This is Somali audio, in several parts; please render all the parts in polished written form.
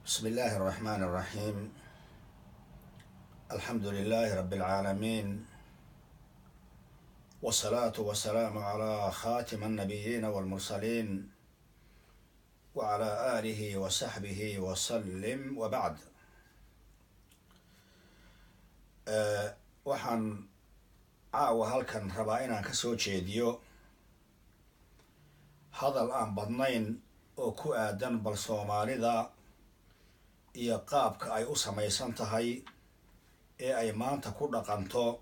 بسم الله الرحمن الرحيم. الحمد لله رب العالمين، والصلاة والسلام على خاتم النبيين والمرسلين وعلى آله وصحبه وسلم وبعد. waxaan caawa halkan rabaa inaan ka soo jeediyo hadal aan badnayn oo ku aadan bal Soomaalida iyo qaabka ay u samaysan tahay ee ay maanta ku dhaqanto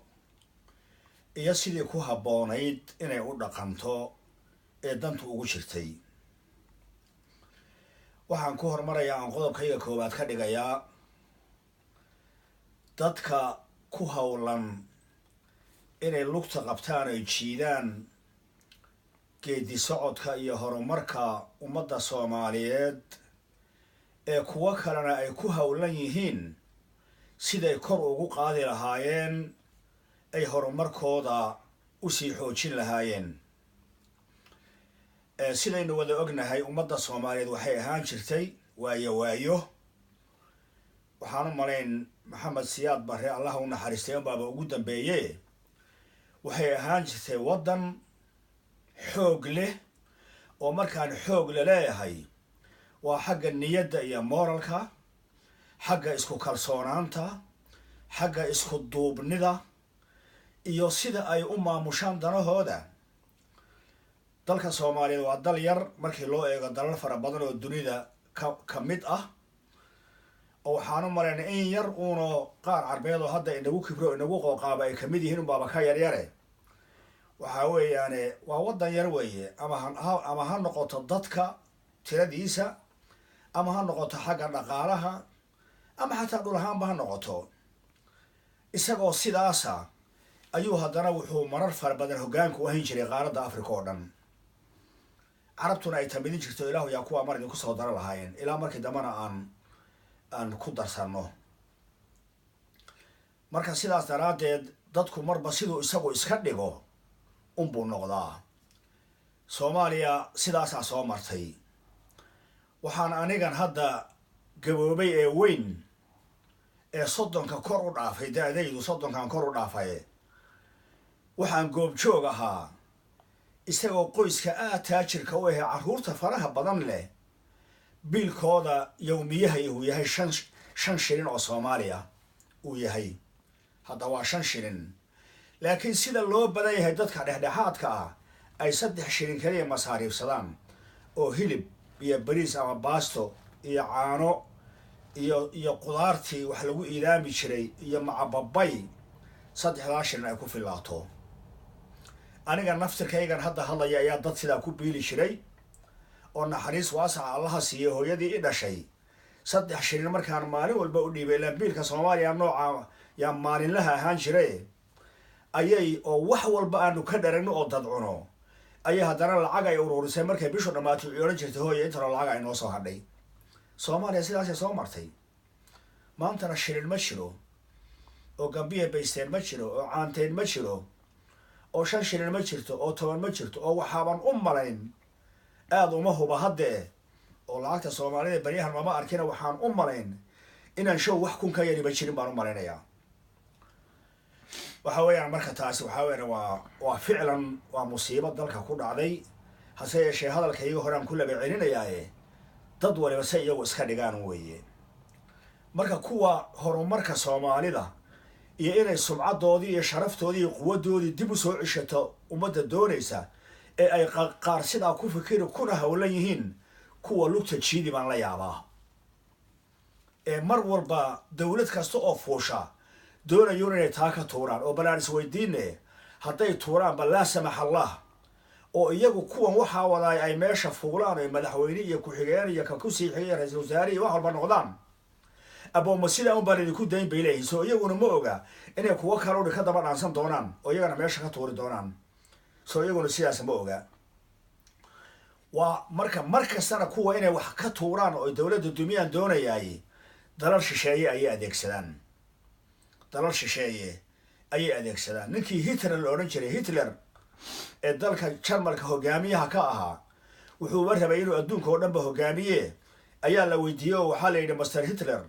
iyo sidii ku habboonayd inay u dhaqanto ee dantu ugu jirtay. waxaan ku hormarayaa aan qodobkayga koowaad ka dhigayaa dadka ku howlan inay lugta qabtaan ay jiidaan geedi socodka iyo horumarka ummadda Soomaaliyeed ee kuwa kalena ay ku howlan yihiin siday kor ugu qaadi lahaayeen ay horumarkooda u sii xoojin lahaayeen. sidaynu wada ognahay ummadda Soomaaliyeed waxay ahaan jirtay waayo waxaan u malayn Maxamed Siyaad Barre Allah u naxariistay baaba ugu dambeeyay waxay ahaan jirtay waddan xoog leh oo markaan xoog leeyahay waa xagga niyadda iyo moralka, xagga isku kalsoonaanta, xagga isku duubnida iyo sida ay u maamushaan danahooda. dalka Soomaaliyeed waa dal yar markii loo eego dalal fara badan oo dunida ka mid ah, oo waxaan u malaynaa in yar uuna qaar carbeed oo hadda inagu kibro inagu qooqaaba ay kamid yihiin unbaaba ka yaryare. waxaa weeyaane waa waddan yar weeye, ama ha noqoto dadka tiradiisa, ama ha noqoto xagga dhaqaalaha, ama xataa dhul ahaanba ha noqoto. isagoo sidaasa ayuu haddana wuxuu marar fara badan hoggaanka u ahayn jiray qaaradda Afrika oo dhan. carabtuna ay tamidin jirto ilaahu yaa kuwaa mar idinku soo dara lahaayeen, ilaa markii dambana aan ku darsanno. marka sidaas daraaddeed dadku marba siduu isagu iska dhigo unbuu noqdaa. Soomaaliya sidaasaa soo martay. waxaan anigan hadda gaboobay ee weyn ee 30 kor u dhaafay, da-daydu 30 kor u dhaafay, waxaan goobjoog ahaa isagoo qoyska taajirka u ah carruurta faraha badan leh biilkooda yawmiyaha uu yahay 5 shilin oo Soomaaliya uu yahay. hadda waa 5 shilin, laakiin sida loo badan yahay dadka dhexdhexaadka ah ay 3 shilin kaliya masaariifsadaan oo hilib iyo bariis ama baasto iyo caano iyo qudaartii wax lagu iidaami jiray iyo macababay 3 shilin ay ku filaato. aniga naftirkaygan hadda hadlaya ayaa dad sidaa ku biili jiray oo naxariis waasaca allaha siiye hooyadii i dhashay 3 shilin markaan maalin walba u dhiibay. ilaan biilka Soomaaliya nooca yaa maalinlaha ahaan jiray ayay oo wax walba aanu ka dharagno oo dad cuno ayay haddana lacag ay uruurisay markay bishu dhammaatay u odhan jirtay hooye intana lacag ay noo soo hadhay. Soomaaliya sidaasay soo martay. maantana shilin ma jiro, oo gambiya baysteen ma jiro, oo caanteen ma jiro, oo 5 shilin ma jirto, oo 10 ma jirto, oo waxaaban u malayn aad uma huba haddee oo lacagta Soomaalida baryahan mama arkina waxaan u malayn inaan show wax kun ka yari ba jirin baan u malaynayaa. waxa weeyaan marka taasi waxa weeyaan waa ficlan waa musiibo dalka ku dhacday. hase yeeshee hadalkayga horaan ku laba celinayaaye dad waliba say iyagu iska dhigaan weeye. marka kuwa horumarka Soomaalida iyo inay sumcadoodii iyo sharaftoodii iyo quwadoodii dib u soo cishato ummadda doonaysa ee ay qaar sidaa ku fikiri kuna howlan yihiin, kuwa lugta jiidi baan la yaabaa. ee mar walba dowlad kasta oo fuusha doonayo inay taa ka tuuraan oo balaan isweydiine hadday tuuraan bal laa samax allah oo iyagu kuwan waxaa wadaay ay meesha fuulaan oo madaxweyne iyo ku-xigeen iyo ka kusii xigay ra'iisul wasaare iyo wax walba noqdaan, abooma sidaa un baan idinku dayn bay leeyihiin. soo iyaguna ma oga inay kuwo kale udhi ka daba dhaansan doonaan oo iyagana meesha ka tuuri doonaan. soo iyaguna sidaas ma oga. waa mar kastana kuwa inay wax ka tuuraan oo dowladda dumiyaan doonayaay dalal shisheeye ayay adeegsadaan. ninkii Hitler la odhan jiray, Hitler ee dalka Jarmalka hogaamiyaha ka ahaa, wuxuu rabay inuu adduunka oo dhanba hogaamiye ayaa la weydiiyey oo waxaa la yidhi master Hitler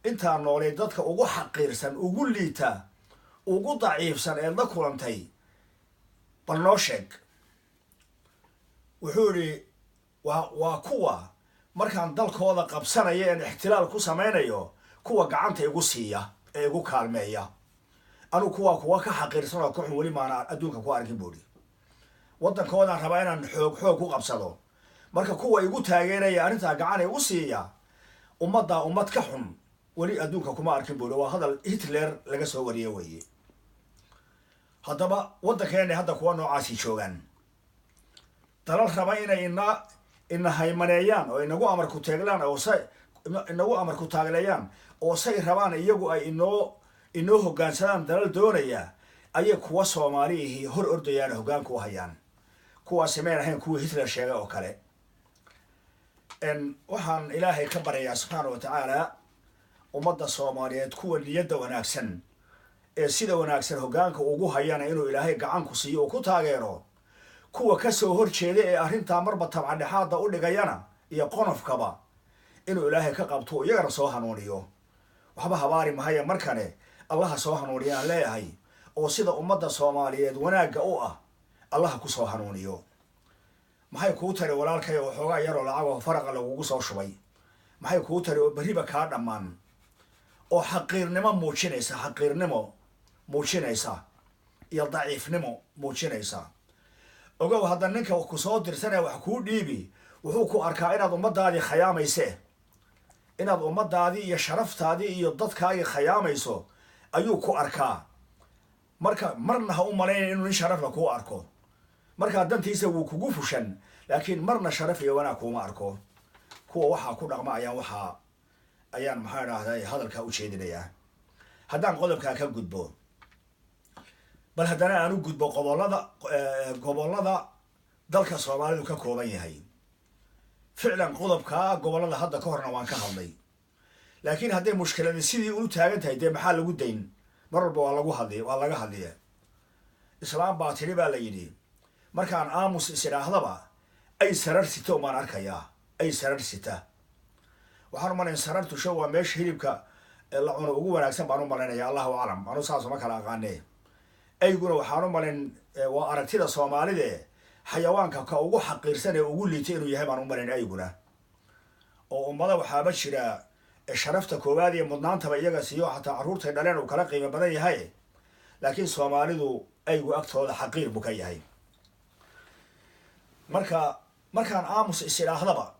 intaa noolay dadka ugu xaqiirsan ugu liita ugu daciifsan ee la kulantay bal noo sheeg. wuxuu yidhi waa kuwa markaan dalkooda qabsanayo een ixtilaal ku samaynayo kuwa gacanta igu siiya ee igu kaalmeeya anu kuwa ka xaqiirsan oo ka xun weli maana adduunka ku arkin buuri. waddankoodaan rabaa inaan xoog ku qabsado marka kuwa igu taageeraya arrintaa gacan igu siiya ummaddaa ummad ka xun weli adduunka kuma arkin buuri. waa hadal Hitler laga soo wariyey weeye. haddaba waddankeena hadda kuwa noocaasi joogaan dalal raba inay ina haymaneeyaan oo inagu amar ku taaglaan oo inagu amar ku taagleeyaan oo say rabaan iyagu ay inoo hoggaansadaan dalal doonaya ayay kuwa Soomaaliyihi hor ordayaan hoggaanku hayaan. kuwaasi ma ahayn kuwa Hitler sheegay oo kale. waxaan ilaahay ka baryayaa subxaanahu wa tacaala ummadda Soomaaliyeed kuwa niyadda wanaagsan ee sida wanaagsan hoggaanka ugu hayana inuu ilaahay gacan ku siiyo oo ku taageero. kuwa ka soo horjeeda ee arrintaa marba tabcadhexaada u dhigayana iyo qonofkaba inuu ilaahay ka qabto iyagana soo hanuuniyo. waxba habaari mahaya markane allaha soo hanuuniyaan leeyahay oo sida ummadda Soomaaliyeed wanaagga u ah allaha ku soo hanuuniyo. maxay kuu tari walaalkay oo xoogaa yaroo lacagoo faraqa lagugu soo shubay? maxay kuu tari oo beriba kaa dhammaan oo xaqiirnimo muujinaysa iyo daciifnimo muujinaysa? ogow hadda ninka ku soo dirsanaya wax kuu dhiibi wuxuu ku arkaa inaad ummadaadii khayaamayse, inaad ummadaadii iyo sharaftaadii iyo dadkaagii khayaamayso ayuu ku arkaa. marka marna ha u malaynaya inuu nin sharafla kuu arko. markaa dantiisa wuu kugu fushan laakiin marna sharaf iyo wanaag kuuma arko. kuwa waxaa ku dhaqma ayaan maxaa idhaahday hadalkaa u jeedinayaa. haddaan qodobkaa ka gudbo bal haddana aan u gudbo gobollada dalka Soomaalidu ka kooban yahay. ficlan qodobkaa gobollada hadda ka horna waan ka hadlay laakiin hadday mushkiladii sidii u taagan tahay dee maxaa lagu dayn? mar walba waa laga hadliya. islaam baa tiri baa la yidhi markaan aamus isidhaahdaba ay sarar sita umaan arkayaa. ay sarar sita waxaan u malayn sarartu show waa meesha hilibka la cuno ugu wanaagsan baan u malaynaya. allahu aclam anu saas uma kala aqaane. ayguna waxaan u malayn waa aragtida Soomaalida xayawaanka ka ugu xaqiirsan ee ugu liitay inuu yahay baan u malayn ayguna. oo ummada waxaaba jira sharafta koowaad iyo mudnaantaba iyaga siiyo xataa carruurtay dhaleen uu kala qiimo badan yahay laakiin Soomaalidu aygu agtooda xaqiir buu ka yahay. markaan aamus isidhaahdaba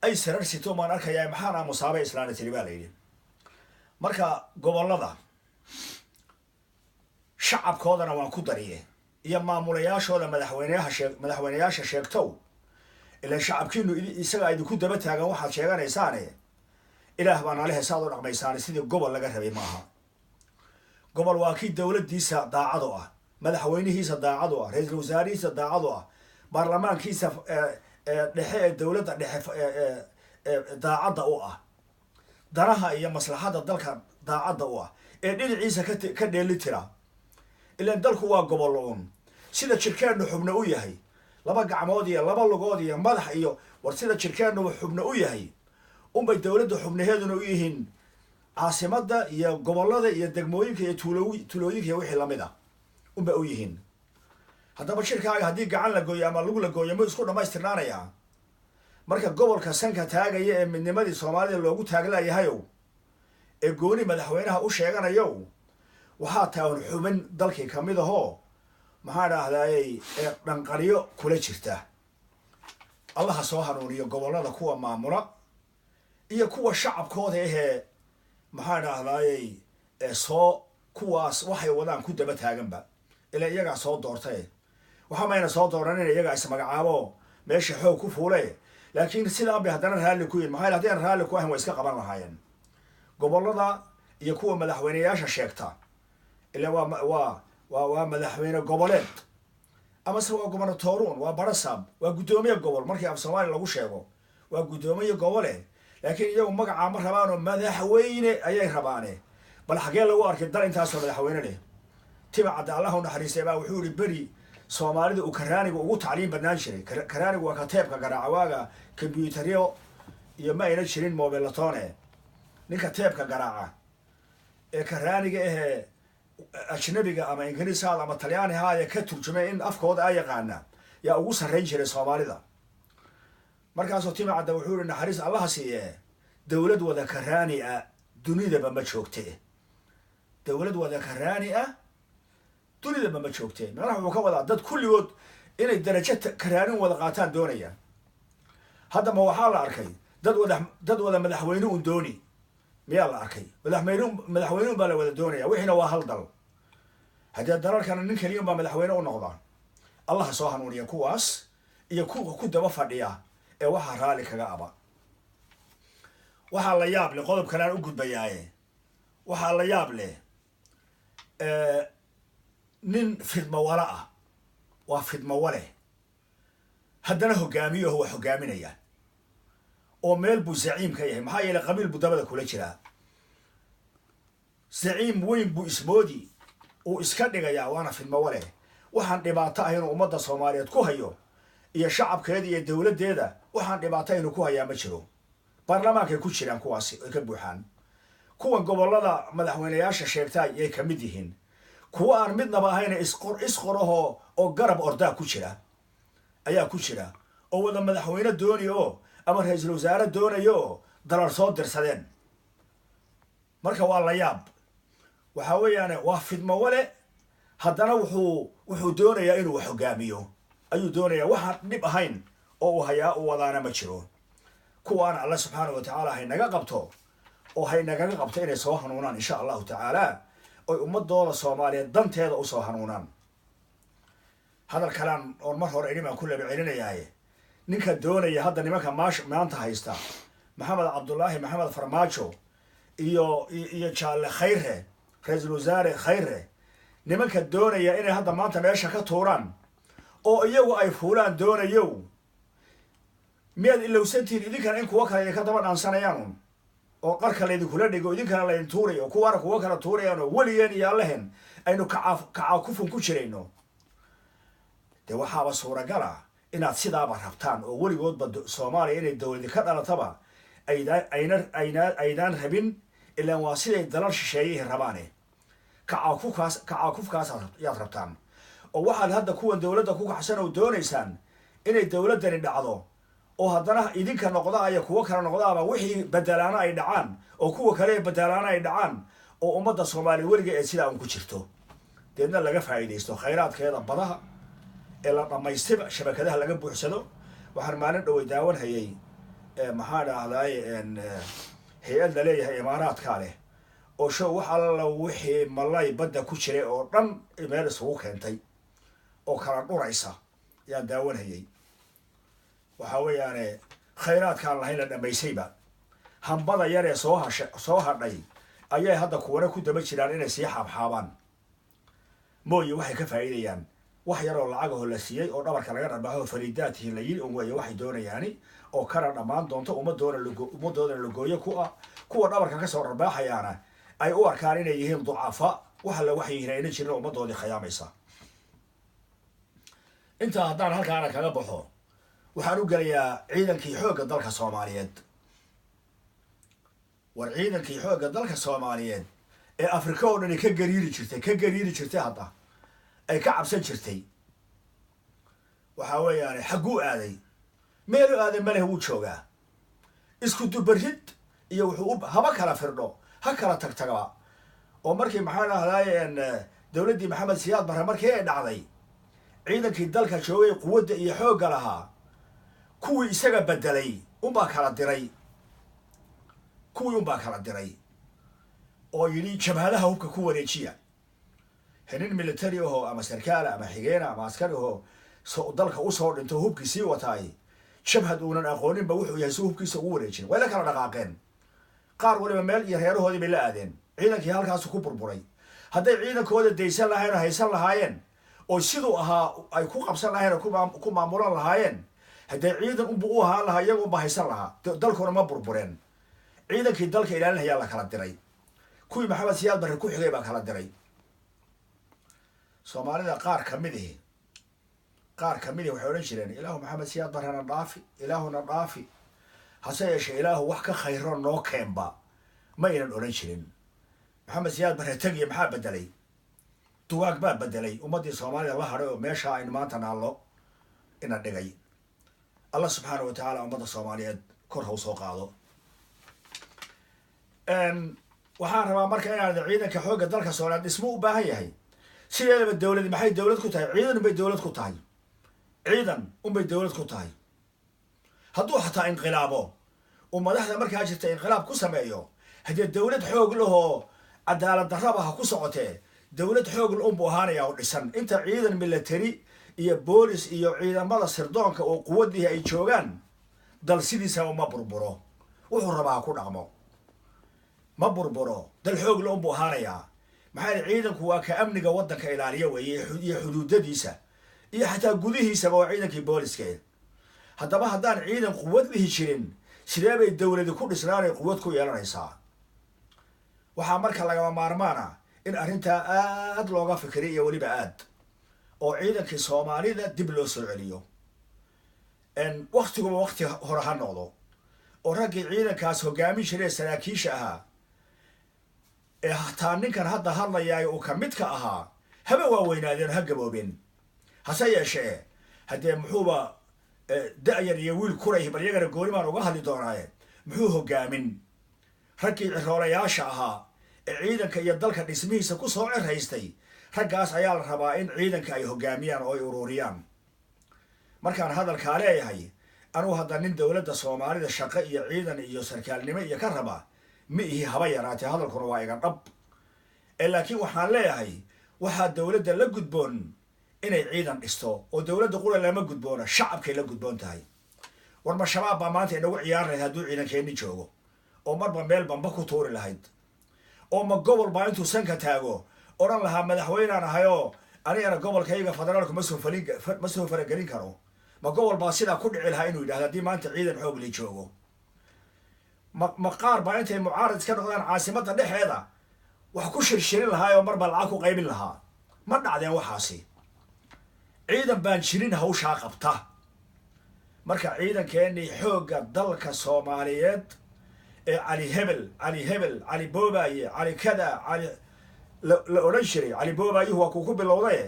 ay sarar sito maan arkayaa maxaan aamusaabay islaana tiri baa la yidhi. marka gobollada shacabkoodana waan ku dariye iyo maamulayaashooda madaxweynayaasha sheegtow ilaa shacabkiinu isaga idinku daba taagan waxaad sheeganaysaane ilaah baa nale heesaad u dhaqmaysaane sidii gobol laga rabay maaha. gobol waa kii dowladdiisa daacadu ah, madaxweynihiisa daacadu ah, ra-iisul wasaarihiisa daacadu ah, baarlamaankiisa dhexe ee dowladda dhexe daacadda u ah, danaha iyo maslaxadda dalka daacadda u ah ee dhinaciisa ka dheeli tira. ilaan dalku waa gobollo sida jirkeennu xubno u yahay, laba gacmood iyo laba lugood iyo madax iyo war sida jirkeennu xubno u yahay unbay dowladda xubnaheeduna u yihiin caasimadda iyo gobollada iyo degmooyinka iyo tuulooyinka iyo wixii lamid ah unbay u yihiin. haddaba shirkaaga haddii gacan la gooyo ama lagu la gooyo ma isku dhammaystirnaanayaa? marka gobolka sanka taagaya ee midnimadii Soomaalida loogu taaglayahayow ee gooni madaxweynaha u sheeganayow waxaa taawan xubin dalkii ka mid ahoo maxaa idhaahdaayey ee dhanqaryo kula jirta. allaha soo hanuuniyo gobollada kuwa maamula iyo kuwa shacabkooda ahee maxaa idhaahdaayey kuwaas waxay wadaan ku daba taaganba ilaa iyagaa soo doortay. waxa mayna soo dooranin iyagaa ismagacaabo meesha xoog ku fuule laakiin sidaan bay haddana raalli ku yihin maxaa haddii aan raalli ku ahayn way iska qaban lahaayeen. gobollada iyo kuwa madaxweynayaasha sheegta ilaa waa madaxweyne goboleed amase waa gobernatooruun, waa barasaab, waa guddoomiye gobol. markii af Soomaali lagu sheego waa guddoomiye gobole laakiin iyagu magacaa ma rabaan oo madaxweyne ayay rabaane. bal xagee lagu arkay dal intaasoo madaxweyne leh? tiba cadda allah u naxariistay baa wuxuu yihi beri Soomaalida uu karaaniga ugu tacliin badnaan jiray. karaanigu waa kateebka garaaca waaga kombyuutaryo iyo ma ayna jirin mobilatone ninka teebka garaaca ee karaaniga ahee ajnabiga ama ingiriis haada ama talyaani haaya ka turjumay in afkooda ay yaqaana yaa ugu sarrayn jiray soomaalida markaasoo timacadda wuxuu yihi naxariis allaha siiye dowlad wada karaani ah dunidaba ma joogte dowlad wada karaani ah dunidaba ma joogte macnaha wuxuu ka wadaa dad kulligood inay darajo karaanin wada qaataan doonayaan haddaba waxaa la arkay dad wada madaxweyne un dooni miyaa la arkay madaxweyne un baa la wada doonaya wixiina waa hal dal haddii dalalkana nin keliya un baa madaxweyne u noqda allaha soo hanuuniya kuwaas iyo kuwa ku daba fadhiya ee waxaa raalli kaga aba waxaa la yaab leh qodob kalean u gudbayaaye waxaa la yaab leh nin fidmawale ah waa fidmawale haddana hogaamiyo waa hogaaminaya oo meel buu zaciim ka yahay maxaa yeelay qabiil buu dabada kula jiraa zaciim weyn buu ismoodi uu iska dhigayaa waana fidmawale waxaan dhibaato ah inuu ummadda soomaaliyeed ku hayo iyo shacabkeeda iyo dowladdeeda waxaan dhibaato inuu ku hayaa ma jiro baarlamaankay ku jiraan kuwaasi ay ka buuxaan kuwan gobollada madaxweyneyaasha sheegtaay yay ka mid yihiin kuwa aan midnaba ahayna isqorahoo oo garab ordaa ku jira ayaa ku jira oo wada madaxweyne doonaya oo ama ra-iisul wasaare doonaya oo dalal soo dirsadeen marka waa la yaab waxaa weeyaane waa fidmawale haddana wuxuu doonayaa inuu wax hogaamiyo ayuu doonayaa waxaan dhib ahayn oo uu hayaa u wadaana ma jiro kuwaana alla subxaana wa tacaala haynaga qabto oo haynagaga qabto inay soo hanuunaan insha allahu tacaala oy ummadooda soomaaliyeed danteeda usoo hanuunaan hadal kalaan oon mar hore idhi baan ku laba celinayaaye ninka doonaya hadda nimanka maanta haysta maxamed cabdullaahi maxamed farmaajo iyo jaalle khayre ra-iisul wasaare khayre nimanka doonaya inay hadda maanta meesha ka tuuraan oo iyagu ay fuulaan doonayo miyaad ilowsantihiin idinkana in kuwa kale idinka daba dhaansanayaan oo qarka laydinkula dhigo idinkana laydin tuurayo kuwaana kuwa kala tuurayaan oo weligeen iyo allehen aynu kacaakufun ku jirayno dee waxaaba suuragala inaad sidaaba rabtaan oo weligoodba soomaaliya inay dowladi ka dhalataba aydaan rabin ilaan waa siday dalal shisheeyihii rabaane kacaakufkaas yaad rabtaan oo waxaad hadda kuwan dowladda ku kaxsan oo doonaysaan inay dowladdani dhacdo oo haddana idinka noqdaaya kuwo kale noqdaaba wixii badalaano ay dhacaan oo kuwa kale badalaano ay dhacaan oo ummadda soomaaliya weliga ee sidaa un ku jirto deedna laga faa'iidaysto khayraadkeeda badaha ee la dhammaystiba shabakadaha laga buuxsado waxaan maalin dhoway daawan hayay maxaa dhahdaay hay-ad la leeyahay imaaraadkaa leh oo show wax alla wixii malay badda ku jiray oo dhan meel isugu keentay oo kala dhuraysa ayaan daawan hayay waxaa weeyaane khayraadkaan lahayn la dhammaysayba hambada yar ee soo hadhay ayay hadda kuwana ku daba jiraan inay sii xaabxaabaan mooye waxay ka faa'iidayaan wax yaroo lacagahoo la siiyey oo dhabarka laga dharbaaxo fariidaatihi la yiri un weeye waxay doonayaani oo kana dhammaan doonto ummadooda lagooyo ku ah kuwa dhabarka kasoo dharbaaxayaana ay u arkaan inay yihiin ducafa wax alla waxay yihiin ayna jirin ummadoodii khayaamaysa intaa haddaan halkaana kaga baxo waxaan u gelayaa ciidankii xoogga dalka soomaaliyeed war ciidankii xoogga dalka soomaaliyeed ee afrika oo dhani ka gariiri jirtay hadda ay ka cabsan jirtay waxaa weeyaane xagguu aaday meelu aaday maleh wuu joogaa isku dubarid iyo wuxuu haba kala firdho ha kala tagtagaba oo markii maxaa dhahdaay dowladdii maxamed siyaad barre markii ay dhacday ciidankii dalka joogay quwadda iyo xoogga lahaa kuwii isaga bedelay unbaa kala diray oo yidhi jabhadaha hubka ku wareejiya nin military ahoo ama sarkaala ama xigeena ama askari ahoo dalka usoo dhinto hubkii sii wataay jabhad uunan aqooninba wuxuu yahay si hubkiisa ugu wareejin way la kala dhaqaaqeen qaar waliba meel iyo reerahoodii bay la aadeen ciidankii halkaasu ku burburay hadday ciidankooda daysan lahayen oo haysan lahaayeen oo siduu ahaa ay ku qabsan lahayen oo ku maamulan lahaayeen haddee ciidan unbu u ahaan lahaa iyaga unba haysan lahaa dalkuna ma burbureen ciidankii dalka ilaalinhayaa la kala diray kuwii maxamed siyaad barre ku xigay baa kala diray soomaalida qaar kamidii waxay odhan jireen ilaahu maxamed siyaad barrena dhaafi ilaahuna dhaafi hase yeeshee ilaahu wax ka khayro noo keenba ma aynan odhan jirin. maxamed siyaad barre tegiye maxaa bedelay? dugaag baa bedelay ummaddii soomaalida la hadhay oo meesha aynu maanta naallo ina dhigay. allah subxaana wa tacaala ummadda soomaaliyeed kor ha u soo qaado. waxaan rabaa marka inaad ciidanka xoogga dalka soomaaliyeed dhismo u baahan yahay. sideedaba dowladi maxay dowlad ku tahay? ciidan unbay dowlad ku tahay. ciidan unbay dowlad ku tahay. hadduu xataa inqilaabo uu madaxda markaa jirta inqilaab ku sameeyo, haddii dowlad xoog lahoo cadaalad darraba ha ku socotee dowlad xoog la unbuu ahaanaya oo dhisan. inta ciidan military iyo boolis iyo ciidamada sirdoonka oo quwadii ay joogaan, dal sidiisaba ma burburo. wuxuu rabaa ha ku dhaqmo, ma burburo. dal xoog la unbuu ahaanayaa. maxaa yeele ciidanku waa ka amniga waddanka ilaaliya weeye iyo xuduudadiisa iyo xataa gudihiisaba waa ciidankii booliska. haddaba haddaan ciidan quwad dhihi jirin, sidee bay dowladi ku dhisnaanay quwad ku yeelanaysaa? waxaa marka lagama maarmaana in arrintaa aad looga fikriy iyo weliba aad oo ciidankii soomaalida dib loo soo celiyo. waktiguba wakti hore ha noqdo oo raggii ciidankaas hogaamin jiray saraakiisha ahaa ee hataa ninkan hadda hadlayaay uu ka midka ahaa haba waaweynaadeen ha gaboobeen. hase yeeshee haddee muxuuba da-yar iyo wiil kuray bal iyagana gooni baan uga hadli doonaaye muxuu hogaamin raggii ciroolayaasha ahaa ee ciidanka iyo dalka dhismihiisa ku soo ciraystay. raggaas ayaa la rabaa in ciidanka ay hogaamiyaan oo ay ururiyaan. markaan hadalkaa leeyahay anugu hadda nin dowladda soomaalida shaqo iyo ciidan iyo sarkaalnimo iyo ka raba ma ihi haba yaraatee, hadalkuna waa iga dhab. laakiin waxaan leeyahay waxaa dowladda la gudboon inay ciidan dhisto, oo dowladda qura lama gudboona, shacabkay la gudboon tahay. warma shabaab baa maanta inagu ciyaar lahayd hadduu ciidankeenni joogo, oo marba meel bamba ku tuuri lahayd, oo ma gobol baa intuu sanka taago odhan lahaa madaxweynaan ahayoo anigana gobolkayga federaalku ma soo faragelin karo. ma gobol baa sidaa ku dhici lahaa inuu yidhahdo haddii maanta ciidan xoog li joogo? ma qaar baa intay mucaarad iska noqdaan caasimadda dhexeeda wax ku shirshirin lahaa oo marba lacag ku qaybin lahaa? ma dhacdeen waxaasi. ciidan baan jirin hawshaa qabta. marka ciidankeenii xoogga dalka soomaaliyeed ee cali hebel cali boobaaye cali kada cali la odhan jiray, cali boobaayuhu waa kuu ku bilowdaye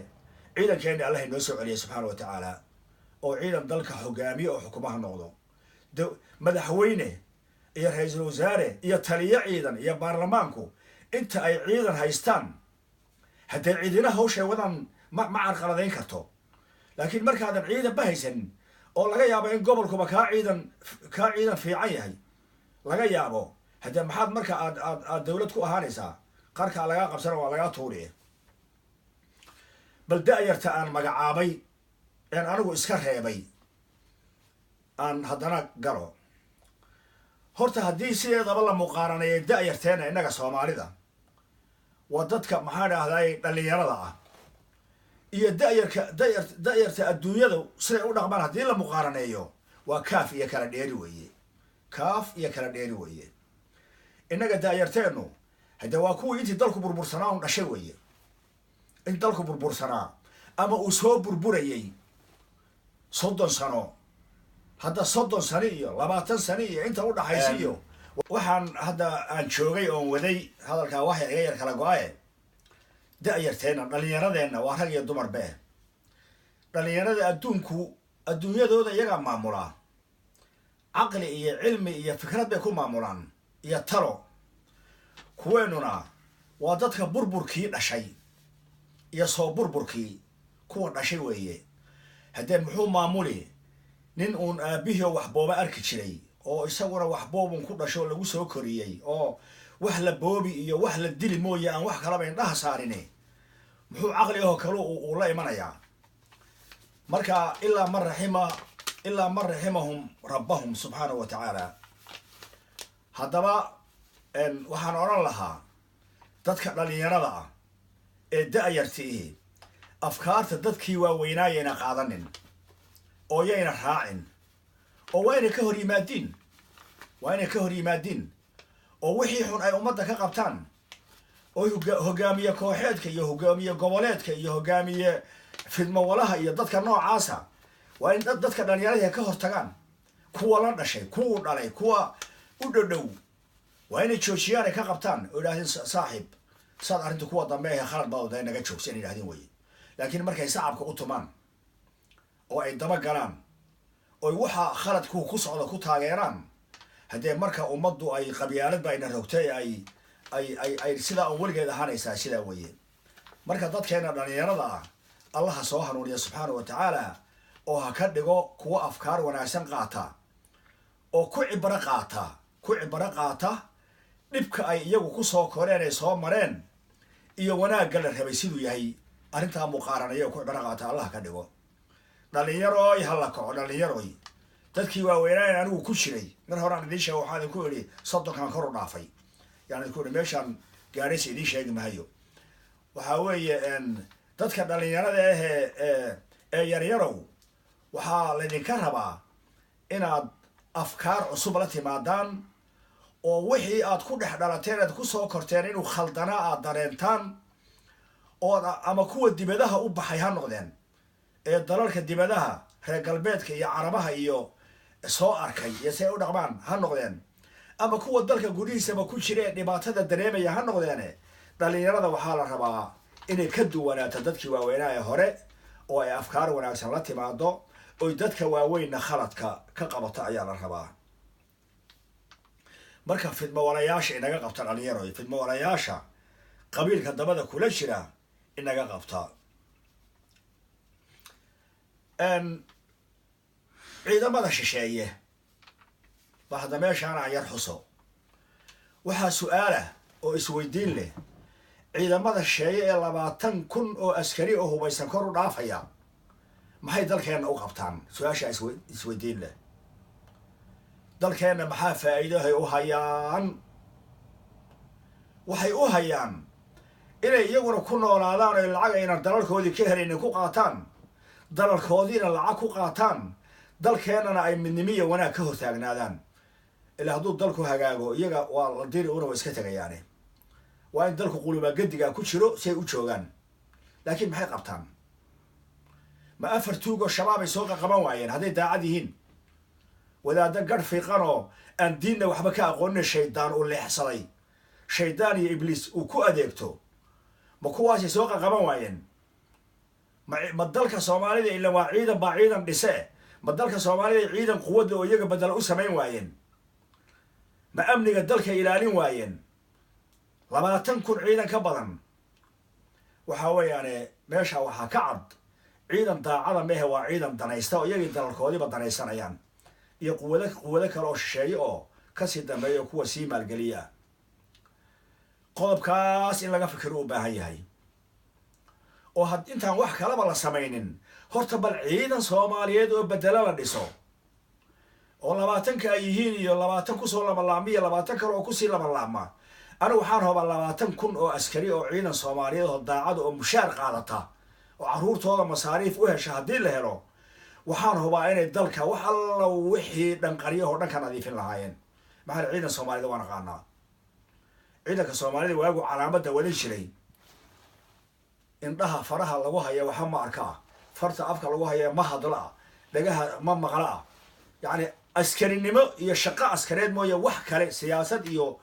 ciidankeenii allah inoo soo celiyay subxaana wa tacaala, oo ciidan dalka hogaamiye oo xukumaha noqdo. madaxweyne iyo ra-iisul wasaare iyo taliyo ciidan iyo baarlamaanku inta ay ciidan haystaan haddee ciidina hawshay wadan ma carqaladayn karto. laakiin markaadan ciidan ba haysan oo laga yaabo in gobolkuba kaa ciidan fiican yahay laga yaabo, haddee maxaad marka aad dowlad ku ahaanaysaa? qarkaa lagaa qabsana waa lagaa tuuriye. bal da-yarta aan magacaabay een anigu iska reebay aan haddana galo. horta haddii sideedaba la muqaaraneeya da-yarteena innaga soomaalida waa dadka maxaa dhahday dhallinyarada ah iyo da-yarta adduunyada siday u dhaqmaan haddii la muqaaraneeyo waa kaaf iyo kala dheeri weeye. kaaf iyo kala dheeri weeye. innaga da-yarteennu haddee waa kuwii intii dalku burbursanaa un dhashay weeye. in dalku burbursanaa ama uu soo burburayay 30 sano, hadda 30 sano iyo 20 sano iyo inta u dhaxaysa iyo waxaan hadda aan joogay oon waday hadalkaa waxay iga yar kala go-aye. da-yarteena dhallinyaradeenna waa rag iyo dumar bee. dhallinyarada adduunyadooda iyagaa maamulaa. caqli iyo cilmi iyo fikrad bay ku maamulaan iyo talo. kuweenuna waa dadka burburkii dhashay iyo soo burburkii kuwa dhashay weeye. haddee muxuu maamuli nin uun aabihii oo waxbooba arki jiray oo isaguna waxboobun ku dhasho lagu soo koriyey oo wax la boobi iyo wax la dili mooye aan wax kalaba indhaha saarine muxuu caqli ahoo kale uu la imanayaa? marka ilaa man raximahum rabbahum subxaanahu wa tacaala. haddaba waxaan odhan lahaa dadka dhallinyarada ah ee da-yartii afkaarta dadkii waaweynaayayna qaadanin oo yayna raacin, oo waa inay ka hor yimaadiin oo wixii xun ay ummadda ka qabtaan oo hogaamiye kooxeedka iyo hogaamiye goboleedka iyo hogaamiye fidmowalaha iyo dadka noocaasa waa in dadka dhallinyarada ka hortagaan. kuwa la dhashay kuwa dhalay kuwa u dhadhow waa inay joojiyaan ay ka qabtaan oo yidhahdeen saaxiib saad arrinta kuwa dambe ee khalad baa wada naga joogsan yidhahdeen weye laakiin markay shacabka u tumaan oo ay daba galaan oo waxa khaladku ku socda ku taageeraan haddee marka ummaddu ay qabyaalad bayna rogtay ay sidaa un weligeed ahaanaysaa sidaa weye marka dadkeena dhalinyarada ah allaha soo hanuuniya subxaana wa tacaala oo ha ka dhigo kuwa afkaar wanaagsan qaata oo ku cibro qaata dhibka ay iyagu kusoo koreen ay soo mareen iyo wanaagga la rabay siduu yahay arrintaa muqaaranaya ku cibro qaata allah ka dhigo dhalinyaroy ha la kaco dhalinyaroy dadkii waaweynaayen anigu ku jiray mar horaan idiin sheega waxaan idinku idhi 30 kor u dhaafay yani idinku idhi meeshaan gaadhaysa idiin sheegi mahayo waxaa weeye dadka dhalinyarada ee yaryarow waxaa laydinka rabaa inaad afkaar cusub la timaadaan oo wixii aad ku dhex dhalateen aad kusoo korteen inuu khaldanaa aad dareentaan oo ama kuwa dibadaha u baxay ha noqdeen ee dalalka dibadaha reer galbeedka iyo carabaha iyo soo arkay iyo si ay u dhaqmaan ha noqdeen ama kuwa dalka gudihiisaba ku jira ee dhibaatada dareemaya ha noqdeene dhalinyarada waxaa la rabaa inay ka duwanaato dadkii waaweynaa ee hore oo ay afkaar wanaagsan la timaado oy dadka waaweynna khaladka ka qabato ayaa la rabaa marka fidmawalayaasha inaga qabta dhalinyaro fidmawalayaasha qabiilka dabada kula jira inaga qabta ciidamada shisheeye ba hadda meeshaan aan yar xuso waxaa su-aalah oo isweydiin leh ciidamada shisheeye ee 20,000 oo askari oo hubaysan kor u dhaafaya maxay dalkeenna u qabtaan su-aasha isweydiin leh dalkeenna maxaa faa'iidohay u hayaan waxay u hayaan inay iyaguna ku noolaadaan oo lacag aynan dalalkoodii ka helaynin ku qaataan dalalkoodiina lacag ku qaataan dalkeennana ay midnimiya wanaag ka hortaagnaadaan ilaa hadduu dalku hagaago iyaga waa la diri una wa iska tegayaane waa in dalku qulubaa gedigaa ku jiro si ay u joogaan laakiin maxay qabtaan ma 4 tuugo shabaab ay soo qaban waayeen hadday daacad yihiin wadaada garh fiiqan oo aan diinna waxba ka aqoonin shaydaan uu leexsaday shaydaan iyo ibliis uu ku adeegto ma kuwaasay soo qaban waayeen ma dalka soomaalida ila waa ciidan baa ciidan dhise ma dalka soomaalida ciidan quwadda oo iyaga badal u samayn waayeen ma amniga dalka ilaalin waayeen 20,000 ciidan ka badan waxaa weeyaane meesha waxaa ka cad ciidan daacada mehe waa ciidan danaysta oo iyagii dalalkoodiiba danaysanayaan iyo quwado kale oo shisheeye oo kasii dambeeya kuwa sii maalgeliya qodobkaas in laga fikiro u baahan yahay oo had intaan wax kalaba la samaynin horta bal ciidan soomaaliyeed oo bedela la dhiso oo 20 ay yihiin iyo 20 kusoo labalaamiya 20 kale oo kusii labalaama anigu waxaan hubaa 20,000 oo askari oo ciidan soomaaliyeed oo daacada oo mushaar qaadata oo caruurtooda masaariif u hesha haddii la helo waxaan hubaa inay dalka wax alla wixii dhanqaryaho dhan ka nadiifin lahaayeen maxaa ciidan soomaalida waan aqaanaa ciidanka soomaalida waagu calaamadda wali jiray indhaha faraha lagu haya waxa ma arkaa farta afka lagu haya ma hadla dhagaha ma maqla yani askarinimo iyo shaqo askareed mooye wax kale siyaasad iyo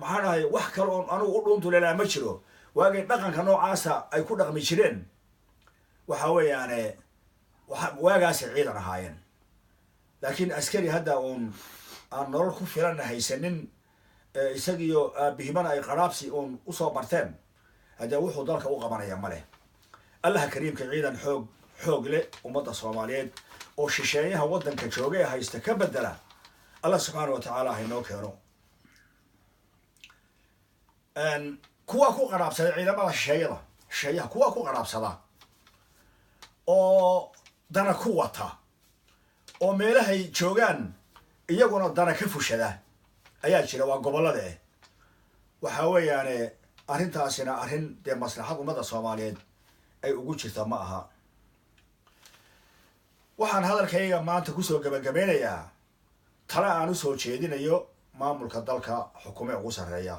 maxaa dhahay wax kale oo anigu u dhuntu leelaa ma jiro waagay dhaqanka noocaasa ay ku dhaqmi jireen waxa weeyaane waagaasi ciidan ahaayeen laakiin askari hadda aan nolol ku filan haysanin isagiyo aabihimana ay qaraabsi usoo barteen haddee wuxuu dalka u qabanaya ma leh allaha kariimka ciidan xoog leh ummadda soomaaliyeed oo shisheeyaha waddanka jooga ee haysta ka bedela allah subxaana wa tacaala haynoo keeno kuwa ku qaraabsada ciidamada shisheeyaha kuwa ku qaraabsada oo dana ku wata oo meelahay joogaan iyaguna dana ka fushada ayaa jira waa gobollada waxaa weeyaane arrintaasina arrin dee maslaxad ummadda soomaaliyeed ay ugu jirta ma aha waxaan hadalkayga maanta kusoo gabagabeynayaa tale aan usoo jeedinayo maamulka dalka xukume ugu sarreeya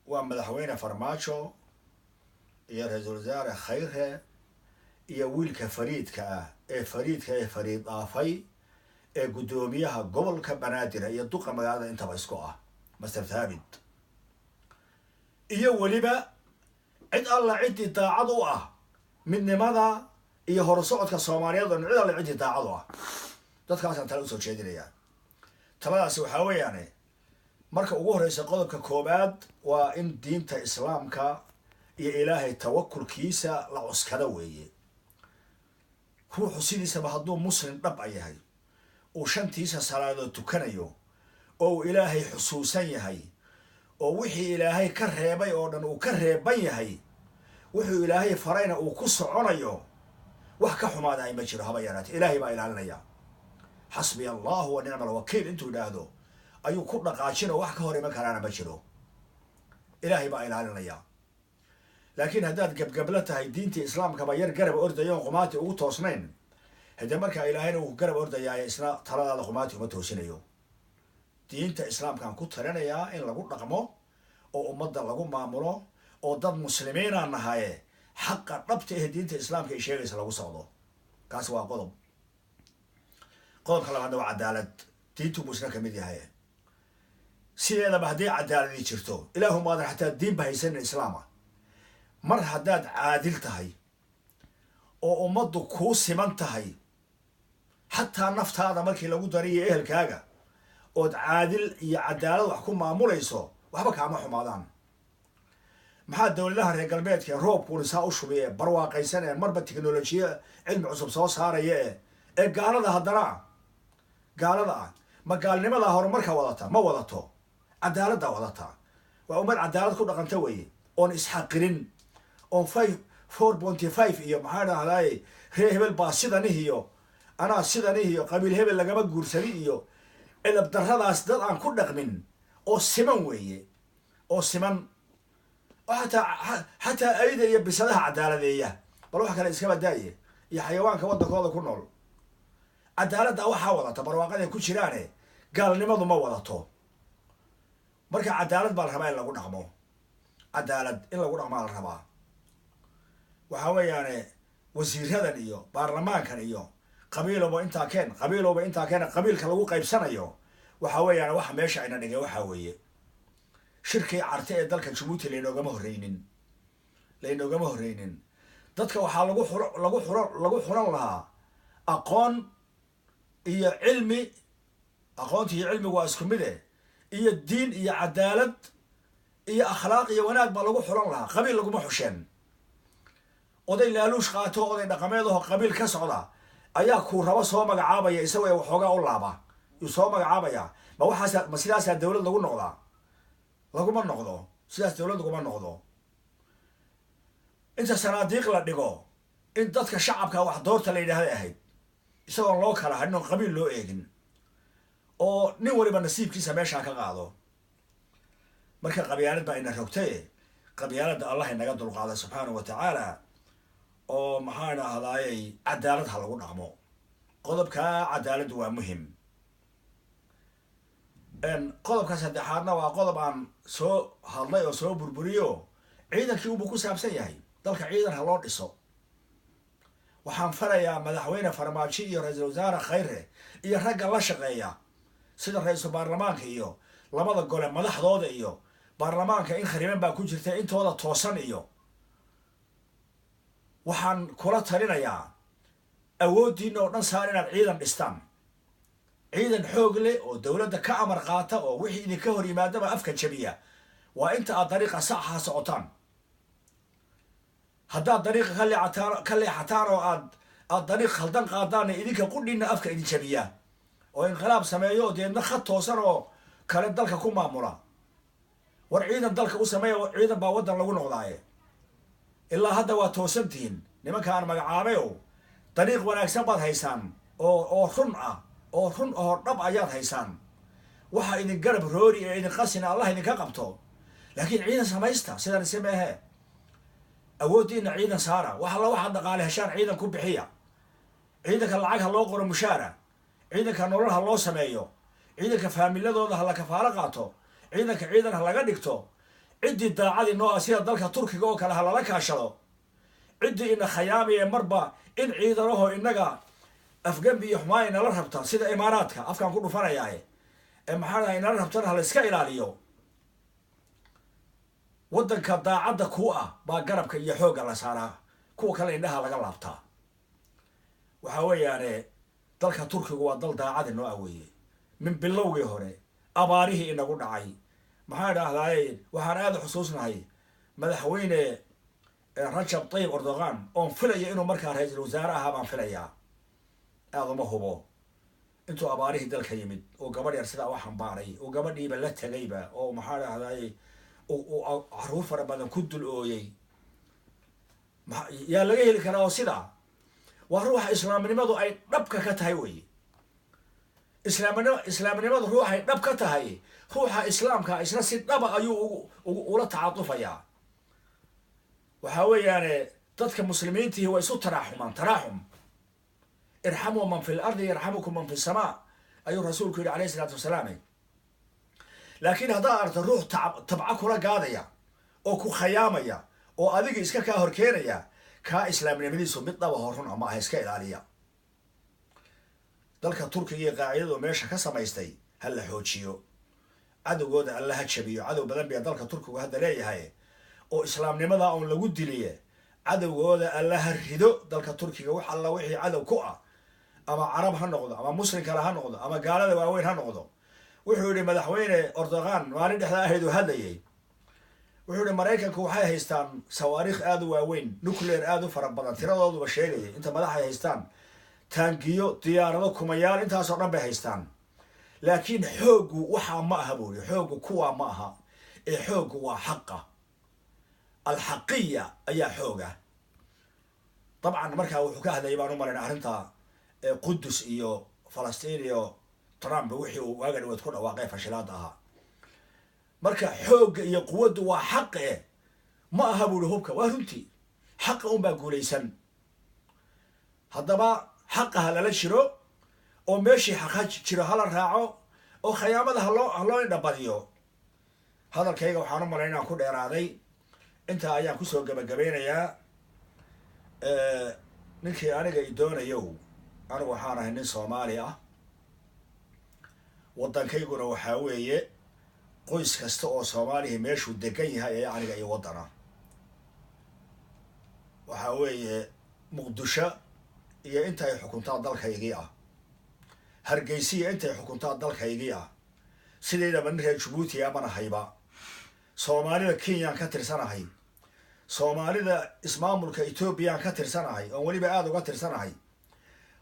waa madaxweyne farmaajo iyo ra-iisul wasaare khayre iyo wiilka fariidka ah ee fariid dhaafay ee guddoomiyaha gobolka banaadir iyo duqa magaalada intaba isku ah master thaabit iyo weliba cid alla ciddii daacad u ah midnimada iyo horusocodka soomaaliyeed oo cid alla ciddii daacad u ah dadkaasaan tala usoo jeedinayaa. taladaasi waxaa weeyaane marka ugu horreysa qodobka koobaad waa in diinta islaamka iyo ilaahay tawakulkiisa la cuskada weeye. ruuxu sidiisaba hadduu muslim dhab a yahay uu shantiisa salaadood tukanayo oo uu ilaahay xusuusan yahay oo wixii ilaahay ka reebay oo dhan uu ka reeban yahay wuxuu ilaahay farayna uu ku soconayo wax ka xumaada ay ma jiro haba yaraate. ilaahay baa ilaalinaya. xasbiya allahu wa nicma alwakiil intuu idhaahdo ayuu ku dhaqaajin oo wax ka hor iman karaana ma jiro. ilaahay baa ilaalinaya. laakiin haddaad gabgabla tahay diintii islaamkaba yar garab ordayoon qumaati ugu toosnayn haddee markaa ilaahayna uu garab ordayaaye isna taladaada qumaati uma toosinayo. diinta islaamkaan ku talinayaa in lagu dhaqmo oo ummadda lagu maamulo oo dad muslimiinaan nahaye xaqa dhabta ah diinta islaamka ay sheegaysa lagu socdo. kaasi waa qodob. qodobka labaadna waa cadaalad. diintu muusna kamid yahay. sideedaba haddii cadaaladii jirto ilaahu maadan xataa diinba haysanin islaama mar haddaad caadil tahay oo ummaddu kuu siman tahay xataa naftaada markii lagu dariyo ehelkaaga ood caadil iyo cadaalad wax ku maamulayso waxba kaama xumaadaan. maxaa dowladaha reer galbeedka roobkuuna saa u shubiye barwaaqaysaneen marba teknolojiya cilmi cusub soo saaraya ee gaalada haddana gaalada ah ma gaalnimadaa horumarka wadata ma wadato cadaaladdaa wadata. waa ummad cadaalad ku dhaqanta weeye oon isxaqirin oon 4.5 iyo maxaa dhahdaay reer hebel baa sidanih iyo anaa sidanih iyo qabiil hebel lagama guursani iyo edab darradaas dad aan ku dhaqmin oo siman weeye oo siman oo xataa ayda iyo bisadaha cadaaladeeya bal wax kale iskaba daaye iyo xayawaanka waddankooda ku nool. cadaaladda waxaa wadata barwaaqaday ku jiraane gaalnimadu ma wadato. marka cadaalad baa la rabaa in lagu dhaqmo. cadaalad in lagu dhaqmaa la rabaa. waxaa weeyaane wasiiradan iyo baarlamaankan iyo qabiilowba intaa keen qabiilowba intaa keen qabiilka lagu qaybsanayo waxaa weeyaane waxa meesha ayna dhigay waxaa weeye shirkii carte ee dalka jabuuti laynoogama horreynin. dadka waxaa lagu xulan lahaa aqoon iyo cilmi. aqoonta iyo cilmigu waa isku mide iyo diin iyo cadaalad iyo akhlaaq iyo wanaag baa lagu xulan lahaa. qabiil laguma xusheen. oday laaluush qaato oday dhaqameedaho qabiil ka socda ayaa kuu rabo soo magacaabaya isagoo waxoogaa u laaba yuu soo magacaabaya. ma sidaasaa dowlad lagu noqdaa? laguma noqdo. sidaas dowlad laguma noqdo. inta sanaadiiq la dhigo in dadka shacabka wax doorta la yidhaahday ahayd isagoon loo kala hadhin oon qabiil loo eegin oo nin waliba nasiibkiisa meeshaa ka qaado. marka qabyaalad baa ina rogtaye qabyaaladda allah inaga dulqaaday subxaanahu wa tacaala oo maxaa dhahdaayay cadaalad ha lagu dhaqmo. qodobkaa cadaaladdu waa muhim. qodobka saddexaadna waa qodob aan soo hadlay oo soo burburiyo ciidankii unbuu ku saabsan yahay. dalka ciidan ha loo dhiso. waxaan farayaa madaxweyne farmaajo iyo ra-iisul wasaare khayre iyo ragga la shaqeeya sida ra-iisul baarlamaanka iyo labada gole madaxdooda iyo baarlamaanka in khariban baa ku jirta intooda toosan iyo waxaan kula talinayaa awooddiina oo dhan saar inaad ciidan dhistaan. ciidan xoog leh oo dowladda ka amar qaata oo wixii idinka hor yimaadaba afka jabiya waa inta aad dariiqa saxa socotaan. haddaad dariiqa ka leexataan oo aad dariiq khaldan qaadaanna idinka qudhinna afka idin jabiya oo inqilaab sameeyo deedna khad toosan oo kale dalka ku maamula. war ciidan dalka u sameeya ciidan baa waddan lagu noqdaaye. ilaa hadda waa toosantihiin nimanka aan magacaabay o dariiq wanaagsan baad haysaan oo run ah oo run oo dhab ayaad haysaan. waxa idin garab roori ee idin qasina allah idinka qabto. laakiin ciidan samaysta sidan sameehe. awooddiina ciidan saara wax alla waxaad dhaqaale heshaan ciidan ku bixiya. ciidanka lacag ha loo qoro mushaara. ciidanka nolol ha loo sameeyo. ciidanka faamiladooda ha la kafaalo qaato. ciidanka ciidan ha laga dhigto. ciddii daacadii noo ah sida dalka turkiga oo kale ha lala kaashado. ciddii ina khayaamaya marba in ciidanaho innaga afgambi iyo xumaa inala rabta sida imaaraadka afkaan ku dhufanayaaye maxaa dhahay inala rabtana hala iska ilaaliyo waddanka daacadda ku ah baa garabka iyo xoogga la saaraa kuwa kale indhaha laga laabtaa waxaa weeyaane dalka turkigu waa dal daacadi noo ah weeye min bilowgii hore abaarihii inagu dhacay maxaa idhaahdaay waxaan aada xusuusnahay madaxweyne rajab tayyib erdogan oon filaya inuu markaa ra-iisul wasaare ahaa baan filayaa aada uma hubo intuu abaarihii dalka yimid oo gabadh yar sidaa u xambaaray oo gabadhiiba la tegayba oo maxaa idhahdaay caruur fara badan ku dul ooyey yaa laga heli karaa oo sidaa waa ruuxa islaamnimadu ay dhabka ka tahay weye islaamnimadu ruuxay dhab ka tahay ruuxa islaamka isna si dhaba ayuu ula tacatufayaa waxaa weeyaane dadka muslimiintihi waa isu taraaxumaan taraaxum irxamuu man fi lardi yarxamukum man fi samaa ayuu rasuulku yihi alayhi isalaatu wasalaam laakiin haddaad aragto ruux tabca kula gaadaya oo ku khayaamaya oo adiga iska kaa horkeenaya kaa islaamnimadiisu mid dhaba horun ama ah iska ilaaliya dalka turkiga iyo qaacidadu meesha ka samaystay ha la xoojiyo cadowgooda alla ha jabiyo cadow badan baa dalka turkigu hadda leeyahay oo islaamnimada oon lagu diliye cadowgooda alla ha rido dalka turkiga wax alla wixii cadow ku ah ama carab ha noqdo ama muslim kale ha noqdo ama gaalada waaweyn ha noqdo wuxuu yihi madaxweyne erdogan maalin dhexda ahayd uu hadlayay wuxuu yihi maraykanku waxay haystaan sawaariikh aada u waaweyn nuclear aada u fara badan tiradooduba sheegayay inta madaxay haystaan taangiyo diyaarado kumayaal intaasoo dhan bay haystaan laakiin xooggu waxaa ma aha buuri xooggu kuwaa ma aha ee xooggu waa xaqa alxaqiya ayaa xooga dabcan markaa wuxuu ka hadlayay baan u malayna arrinta qudus iyo falastiin iyo trump wixii uu waaga dhaweed ku dhawaaqay fashilaada ahaa marka xoogga iyo quwaddu waa xaqe ma aha buuri hubka waa runtii xaqa unbaa guulaysan haddaba xaqa ha lala jiro oo meeshii xaqa jiro hala raaco oo khayaamada haloo indhabadiyo hadalkayga waxaan u malay inaan ku dheeraaday intaa ayaan kusoo gabagabeynayaa ninkii aniga i doonayow anigu waxaan ahay nin soomaali ah waddankayguna waxaa weeye qoys kasta oo soomaalihi meeshuu degan yahay ee aniga iyo waddana waxaa weeye muqdisho iyo intay xukuntaa dalkaygii ah hargeysiya intay xukuntaa dalkaygii ah sidaydaba nin reer jabuuti amana hayba soomaalida kenyaan ka tirsanahay soomaalida ismaamulka ethoobiyan ka tirsanahay oon weliba aada uga tirsanahay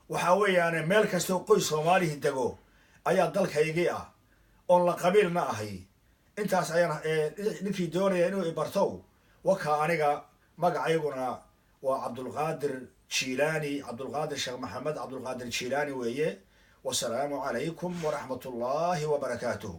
waxaa weeyaane meel kastoo qoys soomaalihi dego ayaa dalkaygii ah oon la qabiilna ahay intaas ayaan ninkii doonaya inuu ibartow wakaa aniga magacayguna waa cabdulqaadir jilaani cabdulqaadir sheekh maxamed cabdulqaadir jilaani weeye wasalaamu calaykum waraxmat ullaahi wabarakaatuh